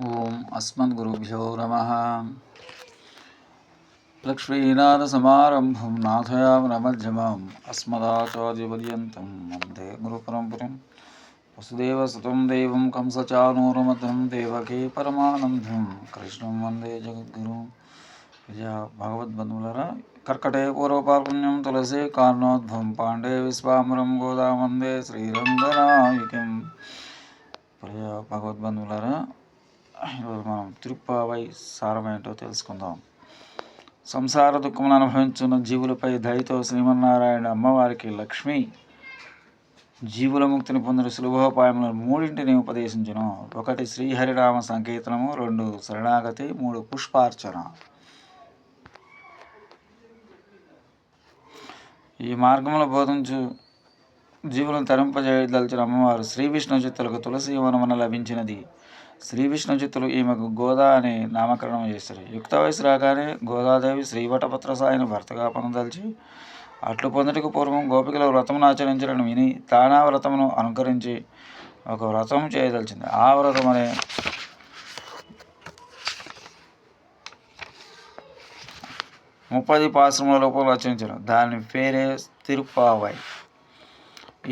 ఓం అస్మద్గురుభ్యో నమః. లక్ష్మీనాథసమారంభం నాథయామునమధ్యమాం అస్మదాచార్యపర్యంతం వందే గురుపరంపరాం. వసుదేవసుతం దేవం కంసచానూరమర్దనం దేవకీ పరమానందం కృష్ణం వందే జగద్గురుం. విజయ భగవద్బంధువులరా, కర్కటే పూర్వపాల్పుణ్యం తులసీ కార్ణోద్భవం పాండే విశ్వామరం గోదా వందే శ్రీరంగనాయకం. ప్రియ భగవద్బంధువులరా, ఈరోజు మనం తిరుప్పావై సారం ఏంటో తెలుసుకుందాం. సంసార దుఃఖమును అనుభవించున్న జీవులపై దయతో శ్రీమన్నారాయణ అమ్మవారికి లక్ష్మి జీవుల ముక్తిని పొందిన సులభోపాయములను మూడింటిని ఉపదేశించును. 1 శ్రీహరినామ సంకీర్తనము, 2 శరణాగతి, 3 పుష్పార్చన. ఈ మార్గముల బోధించు జీవులను తరింపజేయదలిచిన అమ్మవారు శ్రీ విష్ణు చిత్తులకు తులసి వనమున లభించినది. శ్రీ విష్ణు చిత్తులు ఈమెకు గోదా అని నామకరణం చేస్తారు. యుక్త వయసు రాగానే గోదాదేవి శ్రీవటపత్ర సాయిని భర్తగా పొందదలిచి అట్లు పొందుటకు పూర్వం గోపికల వ్రతమును ఆచరించడం విని తానా వ్రతమును అనుకరించి ఒక వ్రతం చేయదలిచింది. ఆ వ్రతం అనే 30 పాశ్రముల లోపల రచించారు. దాని పేరే తిరుప్పావై.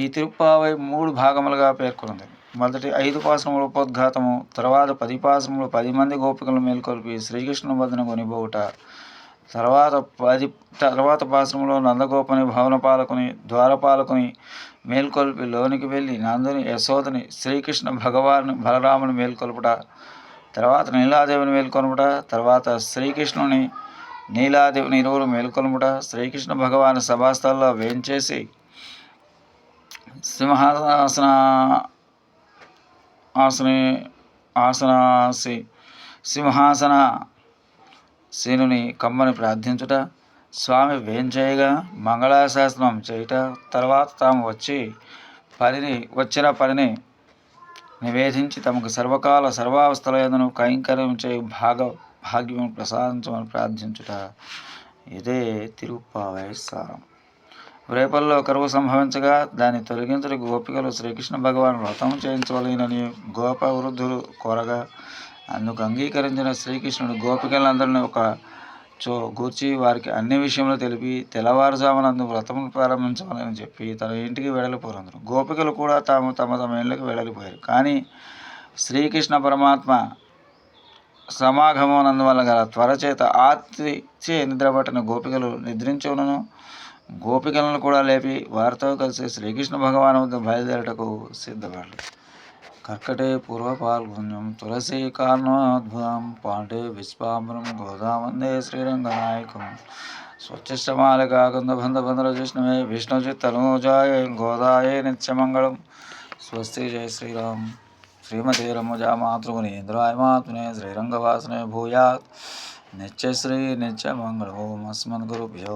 ఈ తిరుప్పావై 3 భాగములుగా పేర్కొన్నది. మొదటి 5 పాశ్రముల ఉపోద్ఘాతము, తర్వాత 10 పాశ్రములు 10 మంది గోపికలను మేల్కొల్పి శ్రీకృష్ణుని వద్దన కొనిపోవుట, తర్వాత పాశ్రమంలో నందగోపని భవనపాలకుని ద్వారపాలకుని మేల్కొల్పి లోనికి వెళ్ళి నందుని యశోదని శ్రీకృష్ణ భగవాను బలరాముని మేల్కొల్పుట, తర్వాత నీలాదేవిని మేల్కొల్పుట, తర్వాత శ్రీకృష్ణుని నీలాదేవిని ఇరువురు మేల్కొల్పుట, శ్రీకృష్ణ భగవాను సభాస్థల్లో వేంచేసి సింహాసన సేనుని కమ్మని ప్రార్థించుట, స్వామి వేంచేయగా మంగళాశాసనం చేయుట, తర్వాత తాము వచ్చిన పనిని నివేదించి తమకు సర్వకాల సర్వావస్థలయందును కైంకర్యం చేయి భాగ్యము ప్రసాదించమని ప్రార్థించుట. ఇదే తిరుప్పావై సారం. రేపల్లో కరువు సంభవించగా దాన్ని తొలగించడానికి గోపికలు శ్రీకృష్ణ భగవాన్ వ్రతం చేయించవలెనని గోప వృద్ధులు కోరగా అందుకు అంగీకరించిన శ్రీకృష్ణుడు గోపికలందరినీ ఒక గూర్చి వారికి అన్ని విషయంలో తెలిపి తెల్లవారుజామునందు వ్రతమును ప్రారంభించవాలని చెప్పి తన ఇంటికి వెడలిపోరందరు. గోపికలు కూడా తమ తమ ఇళ్ళకి వెడలిపోయారు. కానీ శ్రీకృష్ణ పరమాత్మ సమాగమనందువల్ల గల త్వరచేత ఆర్తిచే నిద్రపట్టిన గోపికలు నిద్రించును. గోపికలను కూడా లేపి వారితో కలిసి శ్రీకృష్ణ భగవాన్ వద్ద బయలుదేరటకు సిద్ధపడరు. కర్కటే పూర్వపాల్పుణ్యం తులసీ కార్ణోద్భవం పాండే విశ్వాంబరం గోదా వందే శ్రీరంగనాయకం. స్వచ్ఛమాలికా గంధబంధ జిష్ణువే విష్ణుచిత్తనూజాయ గోదాయే నిత్యమంగళం. స్వస్తి. జయ శ్రీరామ్. శ్రీమతే రమజా మాతృగుణేంద్రాయ మాతునే శ్రీరంగవాసనే భూయాత్ నిత్యశ్రీ నిత్యమంగళం. ఓం అస్మద్గురుభ్యో